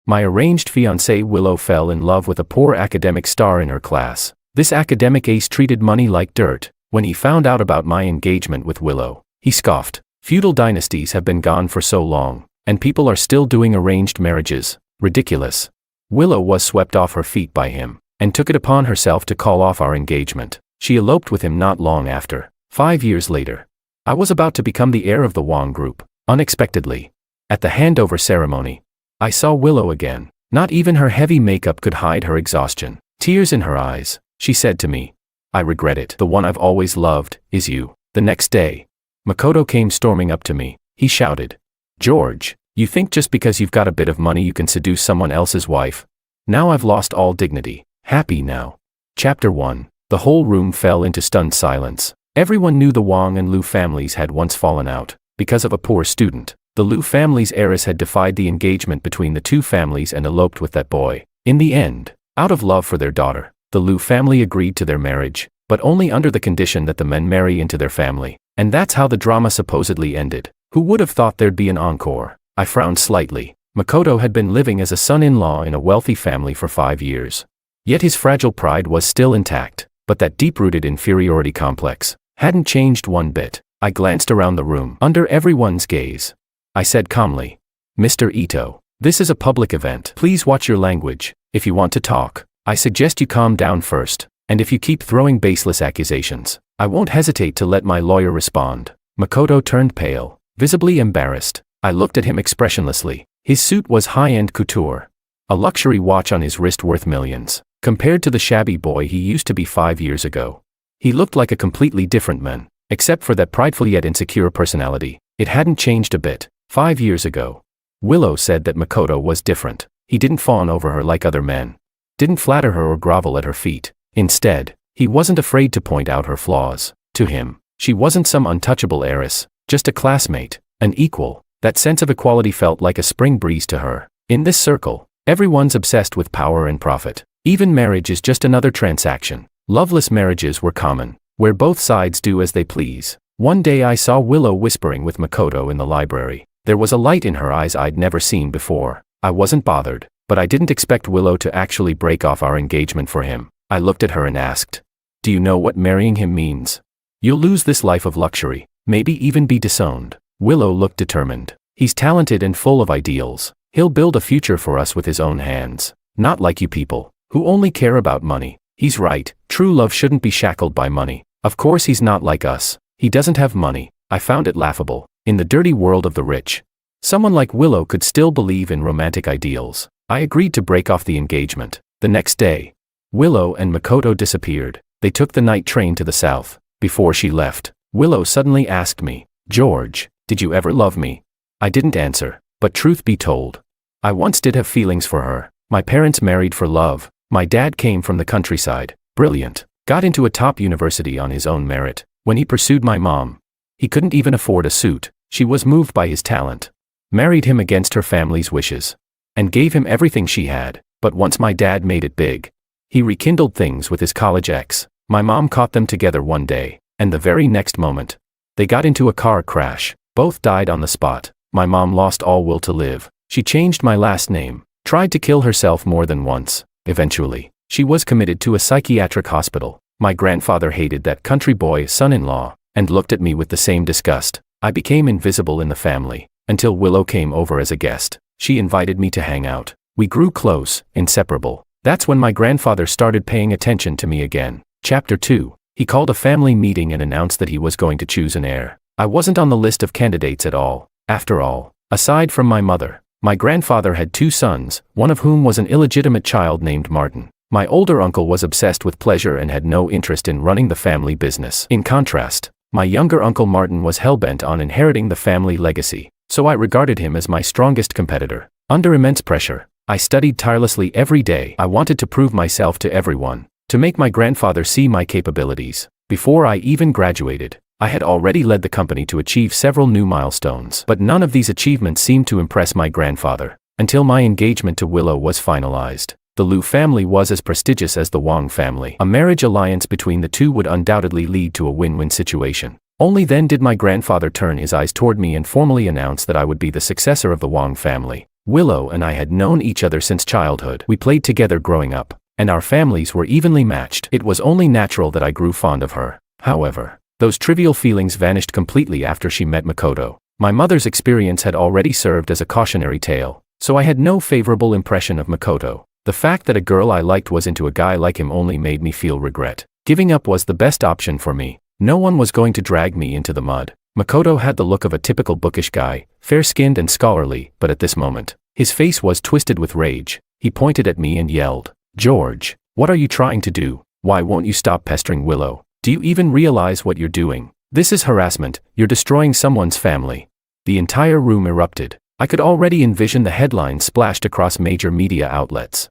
My arranged fiancée Willow fell in love with a poor academic star in her class. This academic ace treated money like dirt. When he found out about my engagement with Willow, he scoffed. Feudal dynasties have been gone for so long, and people are still doing arranged marriages. Ridiculous. Willow was swept off her feet by him, and took it upon herself to call off our engagement. She eloped with him not long after. 5 years later, I was about to become the heir of the Wang group. Unexpectedly, at the handover ceremony, I saw Willow again. Not even her heavy makeup could hide her exhaustion. Tears in her eyes, she said to me, "I regret it. The one I've always loved is you." The next day, Makoto came storming up to me. He shouted, "George, you think just because you've got a bit of money you can seduce someone else's wife? Now I've lost all dignity. Happy now." Chapter 1. The whole room fell into stunned silence. Everyone knew the Wang and Liu families had once fallen out, because of a poor student. The Liu family's heiress had defied the engagement between the two families and eloped with that boy. In the end, out of love for their daughter, the Liu family agreed to their marriage, but only under the condition that the men marry into their family. And that's how the drama supposedly ended. Who would have thought there'd be an encore? I frowned slightly. Makoto had been living as a son-in-law in a wealthy family for 5 years. Yet his fragile pride was still intact, but that deep-rooted inferiority complex hadn't changed one bit. I glanced around the room, under everyone's gaze. I said calmly, "Mr. Ito, this is a public event. Please watch your language. If you want to talk, I suggest you calm down first, and if you keep throwing baseless accusations, I won't hesitate to let my lawyer respond." Makoto turned pale, visibly embarrassed. I looked at him expressionlessly. His suit was high-end couture, a luxury watch on his wrist worth millions, compared to the shabby boy he used to be 5 years ago. He looked like a completely different man, except for that prideful yet insecure personality. It hadn't changed a bit. 5 years ago, Willow said that Makoto was different. He didn't fawn over her like other men, didn't flatter her or grovel at her feet. Instead, he wasn't afraid to point out her flaws. To him, she wasn't some untouchable heiress, just a classmate, an equal. That sense of equality felt like a spring breeze to her. In this circle, everyone's obsessed with power and profit. Even marriage is just another transaction. Loveless marriages were common, where both sides do as they please. One day I saw Willow whispering with Makoto in the library. There was a light in her eyes I'd never seen before. I wasn't bothered, but I didn't expect Willow to actually break off our engagement for him. I looked at her and asked, "Do you know what marrying him means? You'll lose this life of luxury, maybe even be disowned." Willow looked determined. "He's talented and full of ideals. He'll build a future for us with his own hands. Not like you people, who only care about money." He's right, true love shouldn't be shackled by money. Of course he's not like us. He doesn't have money. I found it laughable. In the dirty world of the rich, someone like Willow could still believe in romantic ideals. I agreed to break off the engagement. The next day, Willow and Makoto disappeared. They took the night train to the south. Before she left, Willow suddenly asked me, "George, did you ever love me?" I didn't answer, but truth be told, I once did have feelings for her. My parents married for love. My dad came from the countryside, brilliant, got into a top university on his own merit. When he pursued my mom, he couldn't even afford a suit. She was moved by his talent, married him against her family's wishes, and gave him everything she had. But once my dad made it big, he rekindled things with his college ex. My mom caught them together one day, and the very next moment, they got into a car crash. Both died on the spot. My mom lost all will to live. She changed my last name, tried to kill herself more than once. Eventually, she was committed to a psychiatric hospital. My grandfather hated that country boy son-in-law, and looked at me with the same disgust. I became invisible in the family, until Willow came over as a guest. She invited me to hang out. We grew close, inseparable. That's when my grandfather started paying attention to me again. Chapter 2. He called a family meeting and announced that he was going to choose an heir. I wasn't on the list of candidates at all. After all, aside from my mother, my grandfather had 2 sons, one of whom was an illegitimate child named Martin. My older uncle was obsessed with pleasure and had no interest in running the family business. In contrast, my younger uncle Martin was hell-bent on inheriting the family legacy, so I regarded him as my strongest competitor. Under immense pressure, I studied tirelessly every day. I wanted to prove myself to everyone, to make my grandfather see my capabilities. Before I even graduated, I had already led the company to achieve several new milestones. But none of these achievements seemed to impress my grandfather, until my engagement to Willow was finalized. The Liu family was as prestigious as the Wang family. A marriage alliance between the two would undoubtedly lead to a win-win situation. Only then did my grandfather turn his eyes toward me and formally announce that I would be the successor of the Wang family. Willow and I had known each other since childhood. We played together growing up, and our families were evenly matched. It was only natural that I grew fond of her. However, those trivial feelings vanished completely after she met Makoto. My mother's experience had already served as a cautionary tale, so I had no favorable impression of Makoto. The fact that a girl I liked was into a guy like him only made me feel regret. Giving up was the best option for me. No one was going to drag me into the mud. Makoto had the look of a typical bookish guy, fair-skinned and scholarly, but at this moment, his face was twisted with rage. He pointed at me and yelled, "George, what are you trying to do? Why won't you stop pestering Willow? Do you even realize what you're doing? This is harassment. You're destroying someone's family." The entire room erupted. I could already envision the headlines splashed across major media outlets.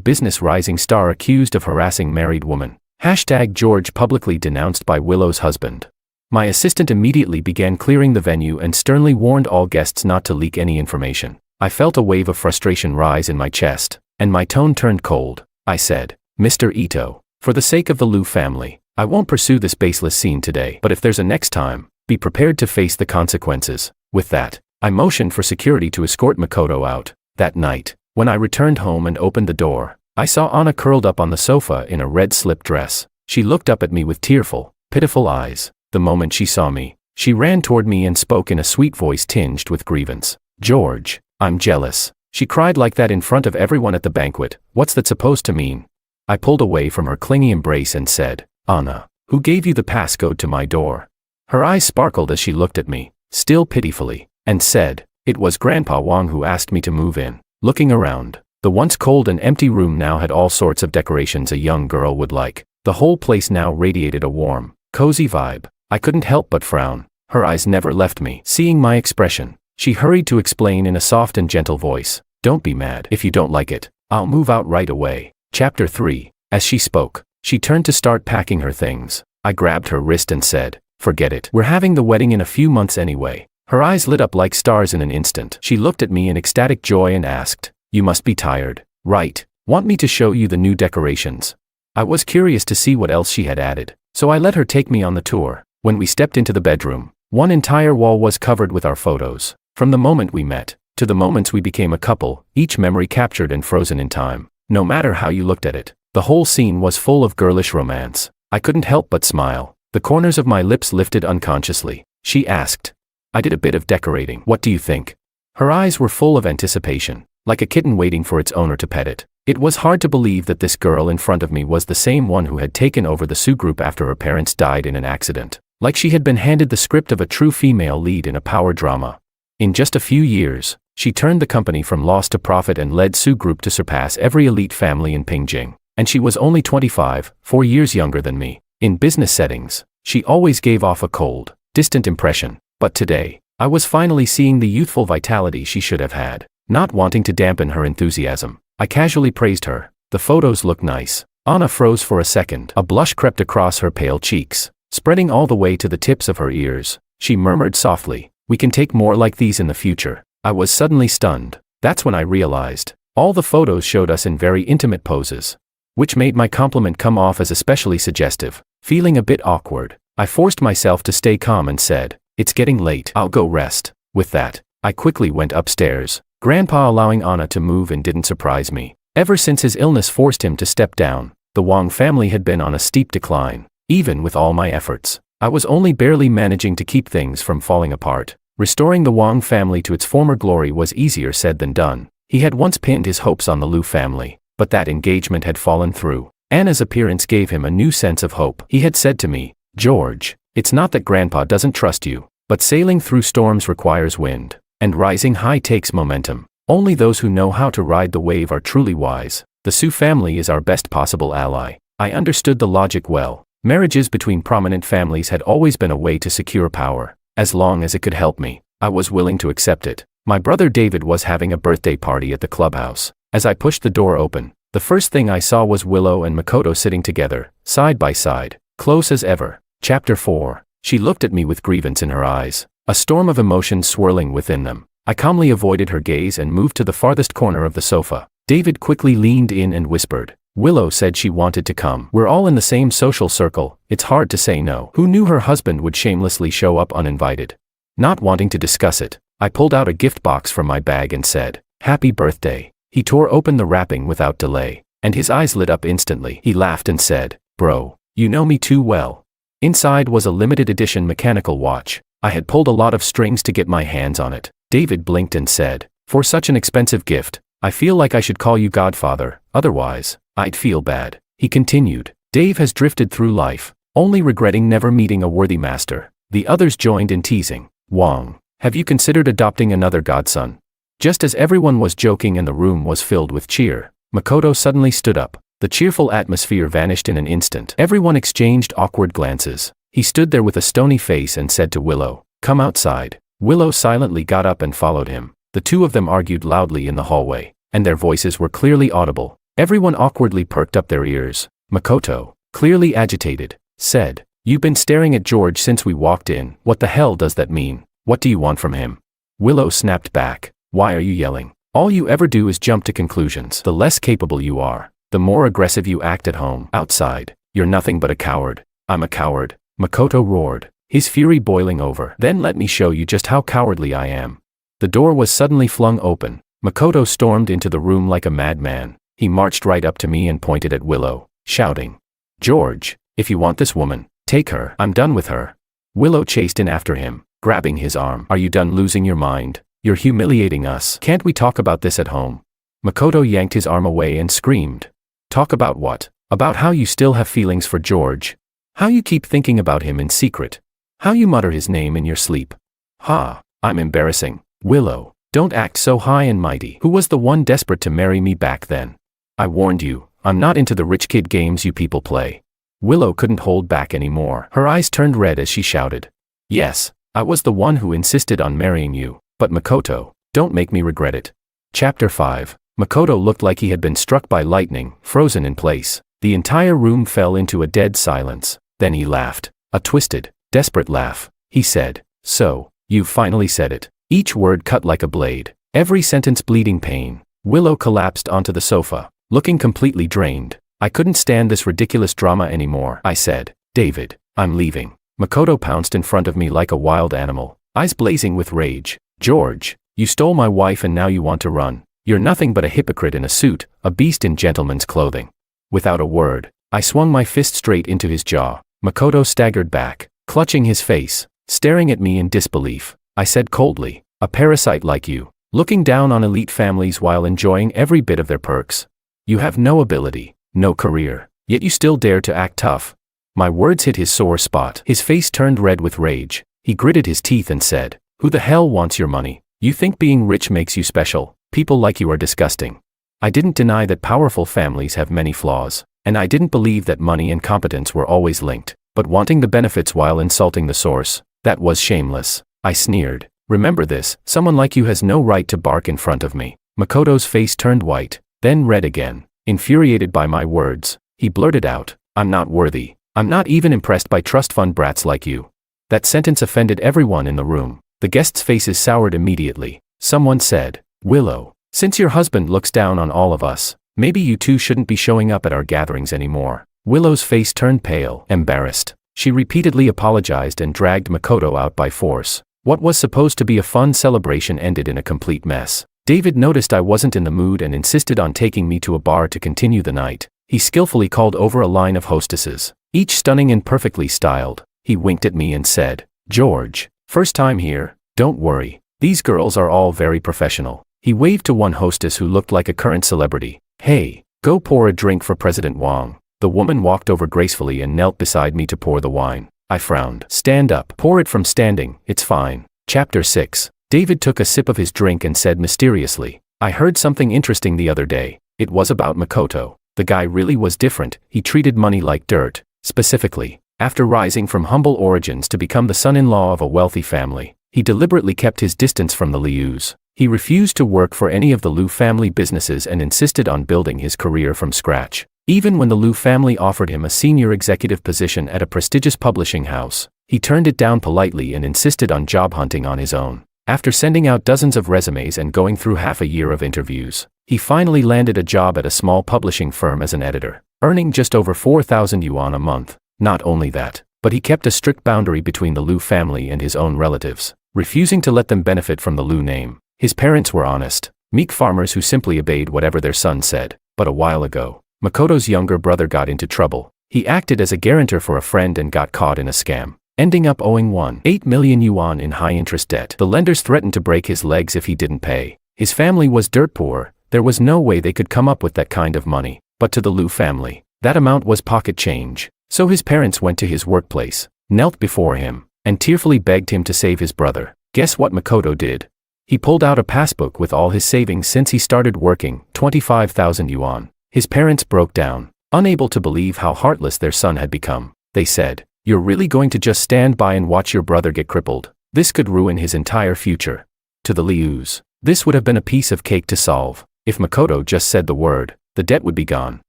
#business rising star accused of harassing married woman. #George publicly denounced by Willow's husband. My assistant immediately began clearing the venue and sternly warned all guests not to leak any information. I felt a wave of frustration rise in my chest, and my tone turned cold. I said, "Mr. Ito, for the sake of the Liu family, I won't pursue this baseless scene today, but if there's a next time, be prepared to face the consequences." With that, I motioned for security to escort Makoto out. That night, when I returned home and opened the door, I saw Anna curled up on the sofa in a red slip dress. She looked up at me with tearful, pitiful eyes. The moment she saw me, she ran toward me and spoke in a sweet voice tinged with grievance. "George, I'm jealous." She cried like that in front of everyone at the banquet. "What's that supposed to mean?" I pulled away from her clingy embrace and said, "Anna, who gave you the passcode to my door?" Her eyes sparkled as she looked at me, still pitifully, and said, "It was Grandpa Wang who asked me to move in." Looking around, the once cold and empty room now had all sorts of decorations a young girl would like. The whole place now radiated a warm, cozy vibe. I couldn't help but frown. Her eyes never left me. Seeing my expression, she hurried to explain in a soft and gentle voice, "Don't be mad. If you don't like it, I'll move out right away." Chapter 3. As she spoke, she turned to start packing her things. I grabbed her wrist and said, "Forget it. We're having the wedding in a few months anyway." Her eyes lit up like stars in an instant. She looked at me in ecstatic joy and asked, "You must be tired, right? Want me to show you the new decorations?" I was curious to see what else she had added, so I let her take me on the tour. When we stepped into the bedroom, one entire wall was covered with our photos. From the moment we met, to the moments we became a couple, each memory captured and frozen in time. No matter how you looked at it, the whole scene was full of girlish romance. I couldn't help but smile. The corners of my lips lifted unconsciously. She asked, "I did a bit of decorating. What do you think?" Her eyes were full of anticipation, like a kitten waiting for its owner to pet it. It was hard to believe that this girl in front of me was the same one who had taken over the Sioux group after her parents died in an accident. Like she had been handed the script of a true female lead in a power drama. In just a few years, she turned the company from loss to profit and led Sioux group to surpass every elite family in Beijing. And she was only 25, 4 years younger than me. In business settings, she always gave off a cold, distant impression. But today, I was finally seeing the youthful vitality she should have had. Not wanting to dampen her enthusiasm, I casually praised her. "The photos look nice." Anna froze for a second. A blush crept across her pale cheeks, spreading all the way to the tips of her ears. She murmured softly, "We can take more like these in the future." I was suddenly stunned. That's when I realized, all the photos showed us in very intimate poses, which made my compliment come off as especially suggestive. Feeling a bit awkward, I forced myself to stay calm and said, "It's getting late. I'll go rest." With that, I quickly went upstairs. Grandpa allowing Anna to move in didn't surprise me. Ever since his illness forced him to step down, the Wang family had been on a steep decline. Even with all my efforts, I was only barely managing to keep things from falling apart. Restoring the Wang family to its former glory was easier said than done. He had once pinned his hopes on the Liu family, but that engagement had fallen through. Anna's appearance gave him a new sense of hope. He had said to me, "George, it's not that Grandpa doesn't trust you, but sailing through storms requires wind, and rising high takes momentum. Only those who know how to ride the wave are truly wise. The Sioux family is our best possible ally." I understood the logic well. Marriages between prominent families had always been a way to secure power. As long as it could help me, I was willing to accept it. My brother David was having a birthday party at the clubhouse. As I pushed the door open, the first thing I saw was Willow and Makoto sitting together, side by side, close as ever. Chapter 4. She looked at me with grievance in her eyes, a storm of emotion swirling within them. I calmly avoided her gaze and moved to the farthest corner of the sofa. David quickly leaned in and whispered, "Willow said she wanted to come. We're all in the same social circle, it's hard to say no." Who knew her husband would shamelessly show up uninvited? Not wanting to discuss it, I pulled out a gift box from my bag and said, Happy birthday. He tore open the wrapping without delay, and his eyes lit up instantly. He laughed and said, "Bro, you know me too well." Inside was a limited edition mechanical watch. I had pulled a lot of strings to get my hands on it. David blinked and said, "For such an expensive gift, I feel like I should call you Godfather, otherwise, I'd feel bad." He continued, "Dave has drifted through life, only regretting never meeting a worthy master." The others joined in teasing. "Wong, have you considered adopting another godson?" Just as everyone was joking and the room was filled with cheer, Makoto suddenly stood up. The cheerful atmosphere vanished in an instant. Everyone exchanged awkward glances. He stood there with a stony face and said to Willow, "Come outside." Willow silently got up and followed him. The two of them argued loudly in the hallway, and their voices were clearly audible. Everyone awkwardly perked up their ears. Makoto, clearly agitated, said, "You've been staring at George since we walked in. What the hell does that mean? What do you want from him?" Willow snapped back, "Why are you yelling? All you ever do is jump to conclusions. The less capable you are, the more aggressive you act at home. Outside, you're nothing but a coward." "I'm a coward," Makoto roared, his fury boiling over. "Then let me show you just how cowardly I am." The door was suddenly flung open. Makoto stormed into the room like a madman. He marched right up to me and pointed at Willow, shouting, "George, if you want this woman, take her. I'm done with her." Willow chased in after him, grabbing his arm. "Are you done losing your mind? You're humiliating us. Can't we talk about this at home?" Makoto yanked his arm away and screamed. "Talk about what? About how you still have feelings for George? How you keep thinking about him in secret? How you mutter his name in your sleep? Ha, I'm embarrassing. Willow, don't act so high and mighty. Who was the one desperate to marry me back then? I warned you, I'm not into the rich kid games you people play." Willow couldn't hold back anymore. Her eyes turned red as she shouted, "Yes, I was the one who insisted on marrying you, but Makoto, don't make me regret it." Chapter 5. Makoto looked like he had been struck by lightning, frozen in place. The entire room fell into a dead silence. Then he laughed. A twisted, desperate laugh. He said, "So, you've finally said it." Each word cut like a blade, every sentence bleeding pain. Willow collapsed onto the sofa, looking completely drained. "I couldn't stand this ridiculous drama anymore," I said. "David, I'm leaving." Makoto pounced in front of me like a wild animal, eyes blazing with rage. "George, you stole my wife and now you want to run. You're nothing but a hypocrite in a suit, a beast in gentleman's clothing." Without a word, I swung my fist straight into his jaw. Makoto staggered back, clutching his face, staring at me in disbelief. I said coldly, "A parasite like you, looking down on elite families while enjoying every bit of their perks. You have no ability, no career, yet you still dare to act tough." My words hit his sore spot. His face turned red with rage. He gritted his teeth and said, "Who the hell wants your money? You think being rich makes you special? People like you are disgusting." I didn't deny that powerful families have many flaws, and I didn't believe that money and competence were always linked, but wanting the benefits while insulting the source, that was shameless. I sneered, "Remember this, someone like you has no right to bark in front of me." Makoto's face turned white, then red again. Infuriated by my words, he blurted out, "I'm not worthy. I'm not even impressed by trust fund brats like you." That sentence offended everyone in the room. The guests' faces soured immediately. Someone said, "Willow, since your husband looks down on all of us, maybe you two shouldn't be showing up at our gatherings anymore." Willow's face turned pale, embarrassed. She repeatedly apologized and dragged Makoto out by force. What was supposed to be a fun celebration ended in a complete mess. David noticed I wasn't in the mood and insisted on taking me to a bar to continue the night. He skillfully called over a line of hostesses, each stunning and perfectly styled. He winked at me and said, "George, first time here, don't worry. These girls are all very professional." He waved to one hostess who looked like a current celebrity. "Hey, go pour a drink for President Wong." The woman walked over gracefully and knelt beside me to pour the wine. I frowned. "Stand up. Pour it from standing, it's fine." Chapter 6. David took a sip of his drink and said mysteriously, "I heard something interesting the other day. It was about Makoto. The guy really was different. He treated money like dirt. Specifically, after rising from humble origins to become the son-in-law of a wealthy family, he deliberately kept his distance from the Lius. He refused to work for any of the Liu family businesses and insisted on building his career from scratch. Even when the Liu family offered him a senior executive position at a prestigious publishing house, he turned it down politely and insisted on job hunting on his own. After sending out dozens of resumes and going through half a year of interviews, he finally landed a job at a small publishing firm as an editor, earning just over 4,000 yuan a month. Not only that, but he kept a strict boundary between the Liu family and his own relatives, refusing to let them benefit from the Liu name. His parents were honest. meek farmers who simply obeyed whatever their son said. But a while ago, Makoto's younger brother got into trouble. He acted as a guarantor for a friend and got caught in a scam, ending up owing 1.8 million yuan in high-interest debt. The lenders threatened to break his legs if he didn't pay. His family was dirt poor. There was no way they could come up with that kind of money. But to the Liu family, that amount was pocket change. So his parents went to his workplace, knelt before him, and tearfully begged him to save his brother. Guess what Makoto did? He pulled out a passbook with all his savings since he started working, 25,000 yuan. His parents broke down, unable to believe how heartless their son had become. They said, "You're really going to just stand by and watch your brother get crippled? This could ruin his entire future." To the Lius, this would have been a piece of cake to solve. If Makoto just said the word, the debt would be gone.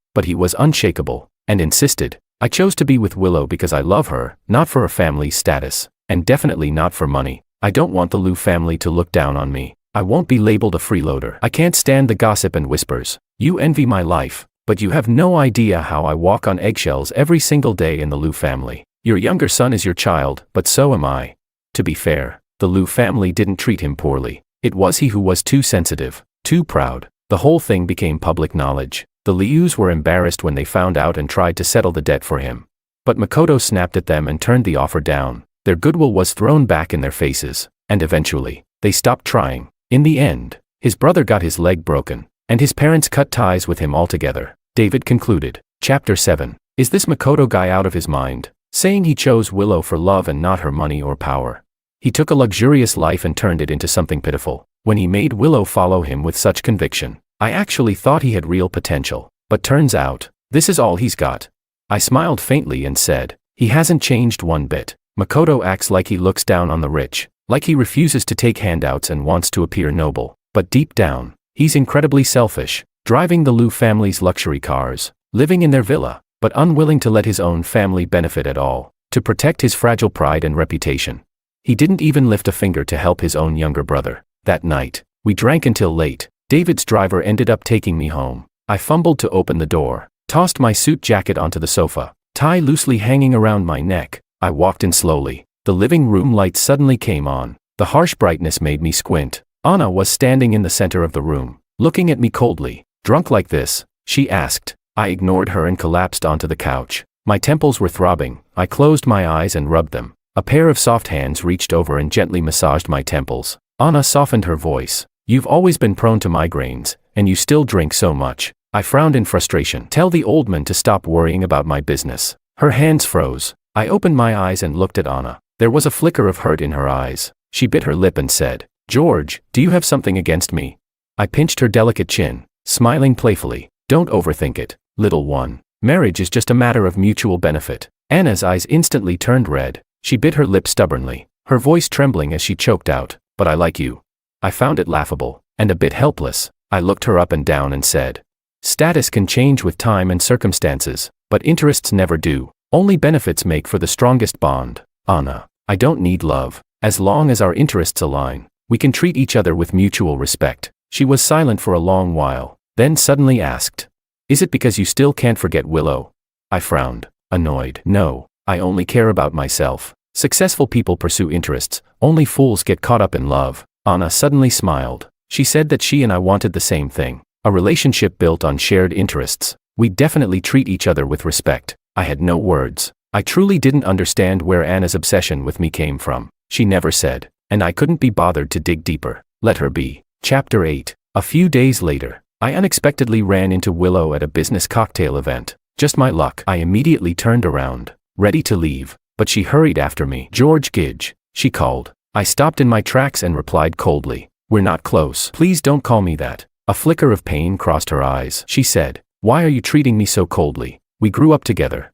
But he was unshakable, and insisted, "I chose to be with Willow because I love her, not for a family status, and definitely not for money. I don't want the Liu family to look down on me. I won't be labeled a freeloader. I can't stand the gossip and whispers. You envy my life, but you have no idea how I walk on eggshells every single day in the Liu family. Your younger son is your child, but so am I." To be fair, the Liu family didn't treat him poorly. It was he who was too sensitive, too proud. The whole thing became public knowledge. The Lius were embarrassed when they found out and tried to settle the debt for him. But Makoto snapped at them and turned the offer down. Their goodwill was thrown back in their faces, and eventually, they stopped trying. In the end, his brother got his leg broken, and his parents cut ties with him altogether. David concluded. Chapter 7. Is this Makoto guy out of his mind, saying he chose Willow for love and not her money or power? He took a luxurious life and turned it into something pitiful. When he made Willow follow him with such conviction, I actually thought he had real potential, but turns out, this is all he's got. I smiled faintly and said, he hasn't changed one bit. Makoto acts like he looks down on the rich, like he refuses to take handouts and wants to appear noble. But deep down, he's incredibly selfish, driving the Liu family's luxury cars, living in their villa, but unwilling to let his own family benefit at all, to protect his fragile pride and reputation. He didn't even lift a finger to help his own younger brother. That night, we drank until late. David's driver ended up taking me home. I fumbled to open the door, tossed my suit jacket onto the sofa, tie loosely hanging around my neck. I walked in slowly. The living room lights suddenly came on. The harsh brightness made me squint. Anna was standing in the center of the room, looking at me coldly. "Drunk like this?" she asked. I ignored her and collapsed onto the couch. My temples were throbbing. I closed my eyes and rubbed them. A pair of soft hands reached over and gently massaged my temples. Anna softened her voice. "You've always been prone to migraines, and you still drink so much." I frowned in frustration. "Tell the old man to stop worrying about my business." Her hands froze. I opened my eyes and looked at Anna. There was a flicker of hurt in her eyes. She bit her lip and said, "George, do you have something against me?" I pinched her delicate chin, smiling playfully. "Don't overthink it, little one. Marriage is just a matter of mutual benefit." Anna's eyes instantly turned red. She bit her lip stubbornly, her voice trembling as she choked out, "But I like you." I found it laughable, and a bit helpless. I looked her up and down and said, "Status can change with time and circumstances, but interests never do. Only benefits make for the strongest bond. Anna, I don't need love. As long as our interests align, we can treat each other with mutual respect." She was silent for a long while, then suddenly asked, "Is it because you still can't forget Willow?" I frowned, annoyed. "No, I only care about myself. Successful people pursue interests, only fools get caught up in love." Anna suddenly smiled. She said that she and I wanted the same thing, a relationship built on shared interests. We definitely treat each other with respect. I had no words. I truly didn't understand where Anna's obsession with me came from. She never said, and I couldn't be bothered to dig deeper. Let her be. Chapter 8. A few days later, I unexpectedly ran into Willow at a business cocktail event. Just my luck. I immediately turned around, ready to leave, but she hurried after me. "George Gidge," she called. I stopped in my tracks and replied coldly, "We're not close. Please don't call me that." A flicker of pain crossed her eyes. She said, "Why are you treating me so coldly? We grew up together.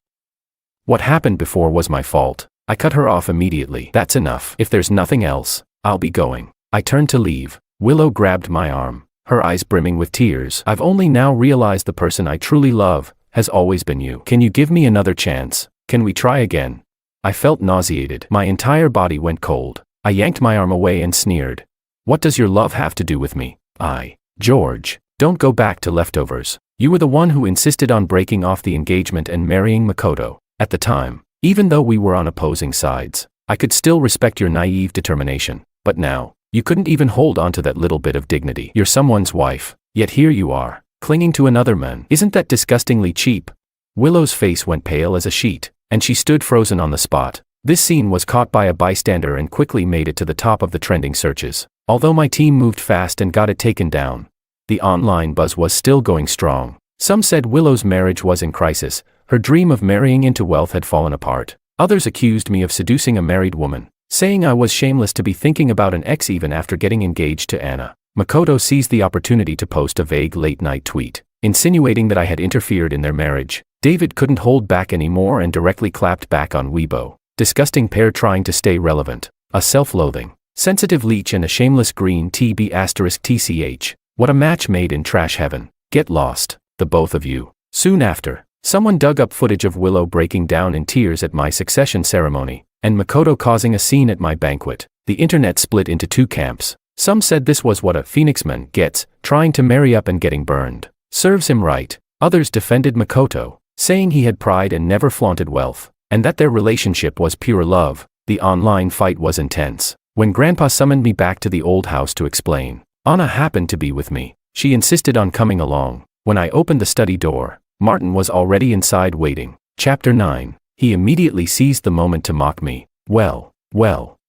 What happened before was my fault." I cut her off immediately. "That's enough. If there's nothing else, I'll be going." I turned to leave. Willow grabbed my arm, her eyes brimming with tears. "I've only now realized the person I truly love has always been you. Can you give me another chance? Can we try again?" I felt nauseated. My entire body went cold. I yanked my arm away and sneered. "What does your love have to do with me?" George, don't go back to leftovers. You were the one who insisted on breaking off the engagement and marrying Makoto. At the time, even though we were on opposing sides, I could still respect your naive determination. But now, You couldn't even hold on to that little bit of dignity. You're someone's wife, yet here you are, clinging to another man. Isn't that disgustingly cheap? Willow's face went pale as a sheet, and she stood frozen on the spot. This scene was caught by a bystander and quickly made it to the top of the trending searches. Although my team moved fast and got it taken down, the online buzz was still going strong. Some said Willow's marriage was in crisis, her dream of marrying into wealth had fallen apart. Others accused me of seducing a married woman, saying I was shameless to be thinking about an ex even after getting engaged to Anna. Makoto seized the opportunity to post a vague late-night tweet, insinuating that I had interfered in their marriage. David couldn't hold back anymore and directly clapped back on Weibo. Disgusting pair trying to stay relevant. A self-loathing, sensitive leech and a shameless green TB*TCH. What a match made in trash heaven. Get lost, the both of you. Soon after, someone dug up footage of Willow breaking down in tears at my succession ceremony, and Makoto causing a scene at my banquet. The internet split into two camps. Some said this was what a Phoenixman gets, trying to marry up and getting burned. Serves him right. Others defended Makoto, saying he had pride and never flaunted wealth, and that their relationship was pure love. The online fight was intense. When Grandpa summoned me back to the old house to explain, Anna happened to be with me. She insisted on coming along. When I opened the study door, Martin was already inside waiting. Chapter 9. He immediately seized the moment to mock me. Well,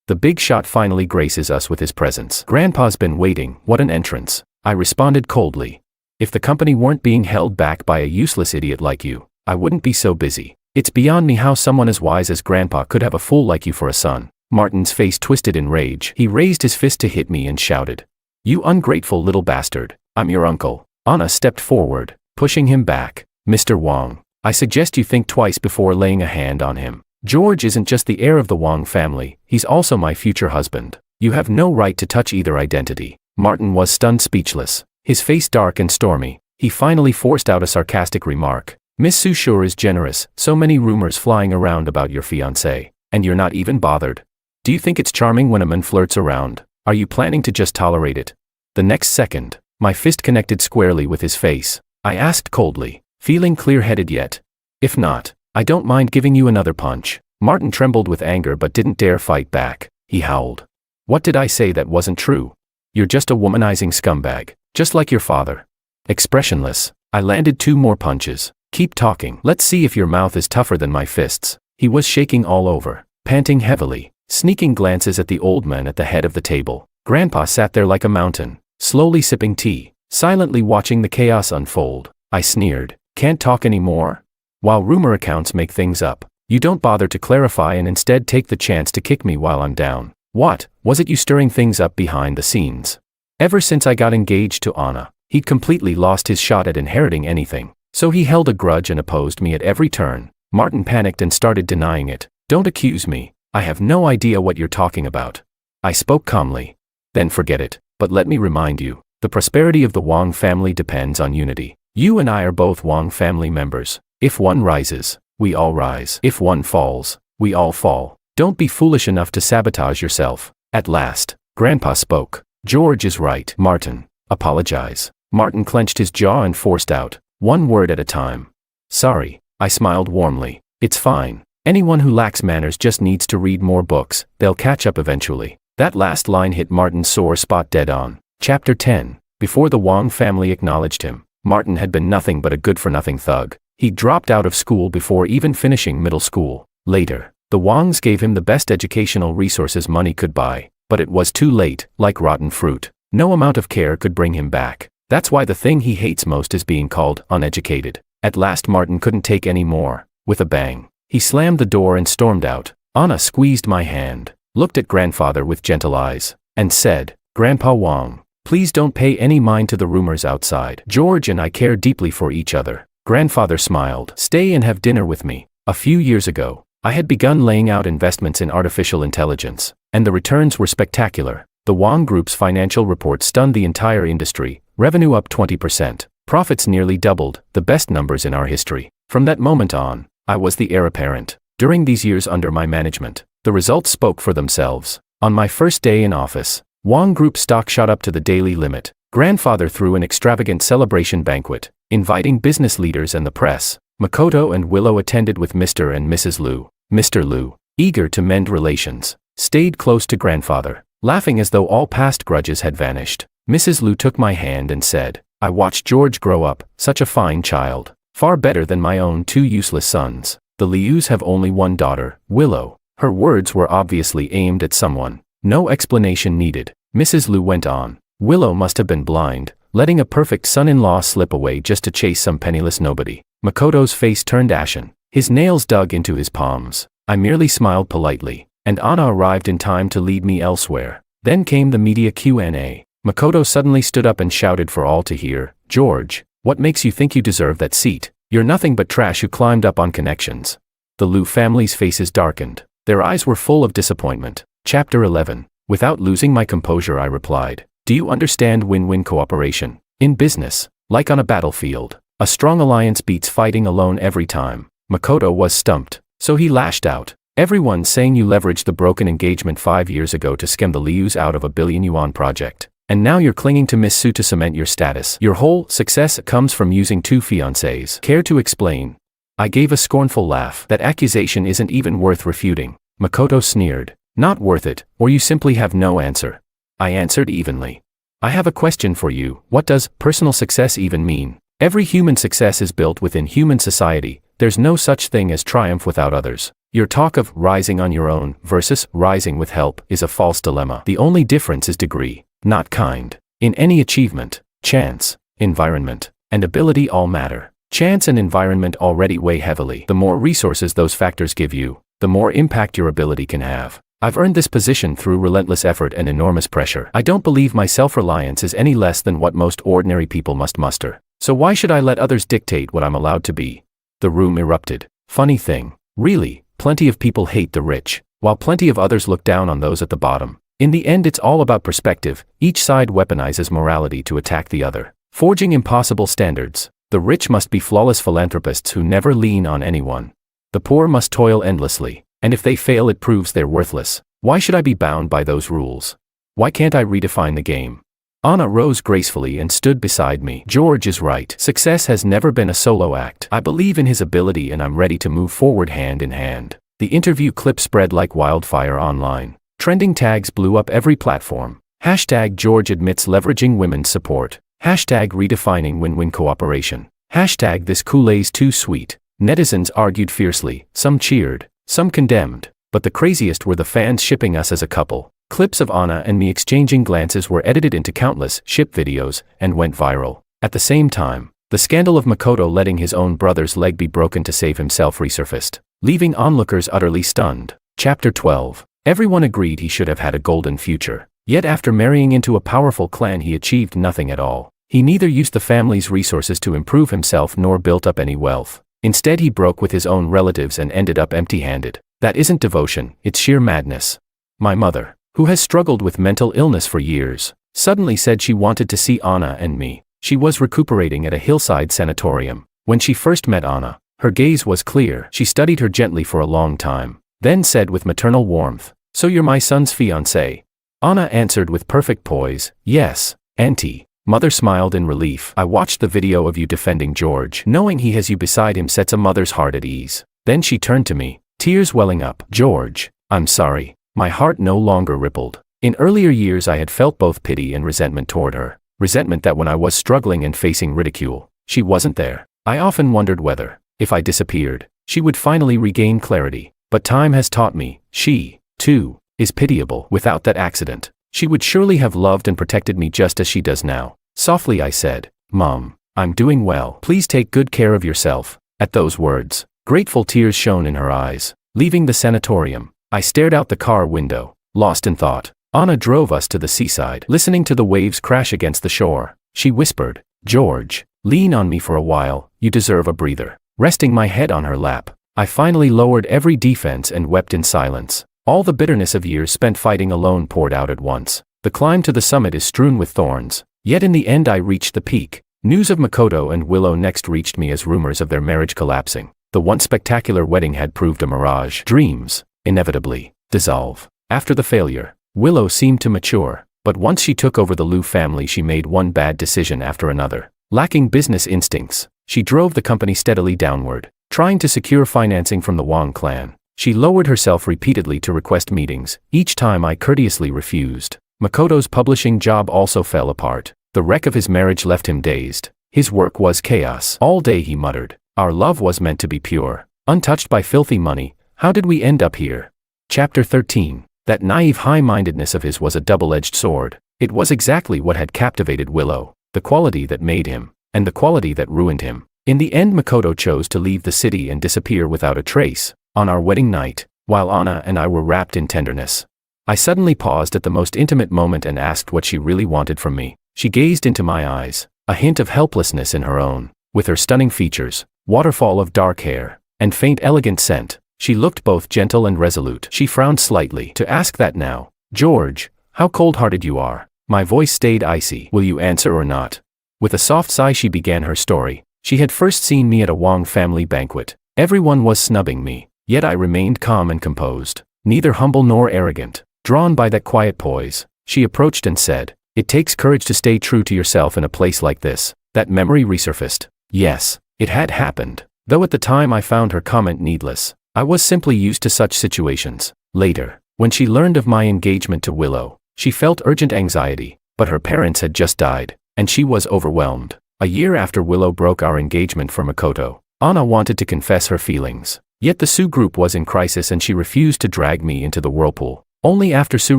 the big shot finally graces us with his presence. Grandpa's been waiting. What an entrance. I responded coldly. If the company weren't being held back by a useless idiot like you, I wouldn't be so busy. It's beyond me how someone as wise as Grandpa could have a fool like you for a son. Martin's face twisted in rage. He raised his fist to hit me and shouted, "You ungrateful little bastard, I'm your uncle." Anna stepped forward, pushing him back. "Mr. Wong, I suggest you think twice before laying a hand on him. George isn't just the heir of the Wong family, he's also my future husband. You have no right to touch either identity." Martin was stunned speechless, his face dark and stormy. He finally forced out a sarcastic remark. "Miss Su sure is generous, so many rumors flying around about your fiancé, and you're not even bothered. Do you think it's charming when a man flirts around? Are you planning to just tolerate it?" The next second, my fist connected squarely with his face. I asked coldly, feeling clear-headed yet, "If not, I don't mind giving you another punch." Martin trembled with anger but didn't dare fight back. He howled. "What did I say that wasn't true? You're just a womanizing scumbag, just like your father." Expressionless, I landed 2 more punches. "Keep talking. Let's see if your mouth is tougher than my fists." He was shaking all over, panting heavily, sneaking glances at the old man at the head of the table. Grandpa sat there like a mountain, slowly sipping tea, silently watching the chaos unfold. I sneered, "Can't talk anymore? While rumor accounts make things up, you don't bother to clarify and instead take the chance to kick me while I'm down. What, was it you stirring things up behind the scenes?" Ever since I got engaged to Anna, he'd completely lost his shot at inheriting anything, so he held a grudge and opposed me at every turn. Martin panicked and started denying it. "Don't accuse me. I have no idea what you're talking about." I spoke calmly. "Then forget it, but let me remind you, the prosperity of the Wong family depends on unity. You and I are both Wong family members. If one rises, we all rise. If one falls, we all fall. Don't be foolish enough to sabotage yourself." At last, Grandpa spoke. "George is right. Martin, apologize." Martin clenched his jaw and forced out, "One word at a time." "Sorry." I smiled warmly. "It's fine. Anyone who lacks manners just needs to read more books, they'll catch up eventually." That last line hit Martin's sore spot dead on. Chapter 10. Before the Wong family acknowledged him, Martin had been nothing but a good-for-nothing thug. He dropped out of school before even finishing middle school. Later, the Wongs gave him the best educational resources money could buy, but it was too late. Like rotten fruit, no amount of care could bring him back. That's why the thing he hates most is being called uneducated. At last Martin couldn't take any more. With a bang, he slammed the door and stormed out. Anna squeezed my hand, looked at Grandfather with gentle eyes, and said, "Grandpa Wong, please don't pay any mind to the rumors outside. George and I care deeply for each other." Grandfather smiled. "Stay and have dinner with me." A few years ago, I had begun laying out investments in artificial intelligence, and the returns were spectacular. The Wong Group's financial report stunned the entire industry, revenue up 20%, profits nearly doubled, the best numbers in our history. From that moment on, I was the heir apparent. During these years under my management, the results spoke for themselves. On my first day in office, Wong Group stock shot up to the daily limit. Grandfather threw an extravagant celebration banquet, inviting business leaders and the press. Makoto and Willow attended with Mr. and Mrs. Liu. Mr. Liu, eager to mend relations, stayed close to Grandfather, laughing as though all past grudges had vanished. Mrs. Liu took my hand and said, "I watched George grow up, such a fine child. Far better than my own two useless sons. The Lius have only one daughter, Willow." Her words were obviously aimed at someone. No explanation needed. Mrs. Liu went on. "Willow must have been blind, letting a perfect son-in-law slip away just to chase some penniless nobody." Makoto's face turned ashen. His nails dug into his palms. I merely smiled politely, and Anna arrived in time to lead me elsewhere. Then came the media Q&A. Makoto suddenly stood up and shouted for all to hear, "George, what makes you think you deserve that seat? You're nothing but trash who climbed up on connections." The Liu family's faces darkened. Their eyes were full of disappointment. Chapter 11. Without losing my composure, I replied, "Do you understand win-win cooperation? In business, like on a battlefield, a strong alliance beats fighting alone every time." Makoto was stumped, so he lashed out. "Everyone's saying you leveraged the broken engagement 5 years ago to skim the Lius out of a billion-yuan project. And now you're clinging to Miss Su to cement your status. Your whole success comes from using 2 fiancés. Care to explain?" I gave a scornful laugh. "That accusation isn't even worth refuting." Makoto sneered. "Not worth it, or you simply have no answer." I answered evenly. "I have a question for you. What does personal success even mean? Every human success is built within human society. There's no such thing as triumph without others. Your talk of rising on your own versus rising with help is a false dilemma. The only difference is degree, not kind. In any achievement, chance, environment, and ability all matter. Chance and environment already weigh heavily. The more resources those factors give you, the more impact your ability can have. I've earned this position through relentless effort and enormous pressure. I don't believe my self-reliance is any less than what most ordinary people must muster. So why should I let others dictate what I'm allowed to be?" The room erupted. Funny thing. Really, plenty of people hate the rich, while plenty of others look down on those at the bottom. In the end, it's all about perspective. Each side weaponizes morality to attack the other, forging impossible standards. The rich must be flawless philanthropists who never lean on anyone. The poor must toil endlessly, and if they fail it proves they're worthless. Why should I be bound by those rules? Why can't I redefine the game? Anna rose gracefully and stood beside me. "George is right. Success has never been a solo act. I believe in his ability and I'm ready to move forward hand in hand." The interview clip spread like wildfire online. Trending tags blew up every platform. Hashtag George admits leveraging women's support. Hashtag redefining win-win cooperation. Hashtag this Kool-Aid's too sweet. Netizens argued fiercely, some cheered, some condemned, but the craziest were the fans shipping us as a couple. Clips of Anna and me exchanging glances were edited into countless ship videos and went viral. At the same time, the scandal of Makoto letting his own brother's leg be broken to save himself resurfaced, leaving onlookers utterly stunned. Chapter 12. Everyone agreed he should have had a golden future. Yet after marrying into a powerful clan he achieved nothing at all. He neither used the family's resources to improve himself nor built up any wealth. Instead he broke with his own relatives and ended up empty-handed. That isn't devotion, it's sheer madness. My mother, who has struggled with mental illness for years, suddenly said she wanted to see Anna and me. She was recuperating at a hillside sanatorium. When she first met Anna, her gaze was clear. She studied her gently for a long time, then said with maternal warmth, "So you're my son's fiancé?" Anna answered with perfect poise, "Yes, Auntie." Mother smiled in relief. "I watched the video of you defending George. Knowing he has you beside him sets a mother's heart at ease." Then she turned to me, tears welling up. "George, I'm sorry." My heart no longer rippled. In earlier years I had felt both pity and resentment toward her. Resentment that when I was struggling and facing ridicule, she wasn't there. I often wondered whether, if I disappeared, she would finally regain clarity. But time has taught me, she, too, is pitiable. Without that accident, she would surely have loved and protected me just as she does now. Softly I said, "Mom, I'm doing well. Please take good care of yourself." At those words, grateful tears shone in her eyes. Leaving the sanatorium, I stared out the car window, lost in thought. Anna drove us to the seaside. Listening to the waves crash against the shore, she whispered, "George, lean on me for a while, you deserve a breather." Resting my head on her lap, I finally lowered every defense and wept in silence. All the bitterness of years spent fighting alone poured out at once. The climb to the summit is strewn with thorns, yet in the end I reached the peak. News of Makoto and Willow next reached me as rumors of their marriage collapsing. The once spectacular wedding had proved a mirage. Dreams, inevitably, dissolve. After the failure, Willow seemed to mature, but once she took over the Liu family she made one bad decision after another. Lacking business instincts, she drove the company steadily downward, trying to secure financing from the Wang clan. She lowered herself repeatedly to request meetings. Each time I courteously refused. Makoto's publishing job also fell apart. The wreck of his marriage left him dazed. His work was chaos. All day he muttered. Our love was meant to be pure, untouched by filthy money. How did we end up here? Chapter 13. That naive high-mindedness of his was a double-edged sword. It was exactly what had captivated Willow, the quality that made him, and the quality that ruined him. In the end, Makoto chose to leave the city and disappear without a trace. On our wedding night, while Anna and I were wrapped in tenderness, I suddenly paused at the most intimate moment and asked what she really wanted from me. She gazed into my eyes, a hint of helplessness in her own. With her stunning features, waterfall of dark hair, and faint elegant scent, she looked both gentle and resolute. She frowned slightly. To ask that now, George, how cold-hearted you are. My voice stayed icy. Will you answer or not? With a soft sigh she began her story. She had first seen me at a Wong family banquet. Everyone was snubbing me, yet I remained calm and composed, neither humble nor arrogant. Drawn by that quiet poise, she approached and said, "It takes courage to stay true to yourself in a place like this." That memory resurfaced. Yes, it had happened, though at the time I found her comment needless. I was simply used to such situations. Later, when she learned of my engagement to Willow, she felt urgent anxiety, but her parents had just died, and she was overwhelmed. A year after Willow broke our engagement for Makoto, Anna wanted to confess her feelings. Yet the Sue group was in crisis and she refused to drag me into the whirlpool. Only after Sue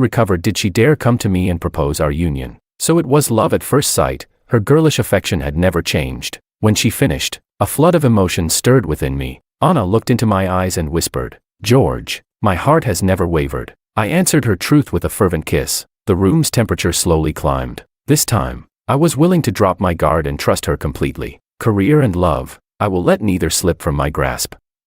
recovered did she dare come to me and propose our union. So it was love at first sight. Her girlish affection had never changed. When she finished, a flood of emotion stirred within me. Anna looked into my eyes and whispered, "George, my heart has never wavered." I answered her truth with a fervent kiss. The room's temperature slowly climbed. This time, I was willing to drop my guard and trust her completely. Career and love, I will let neither slip from my grasp.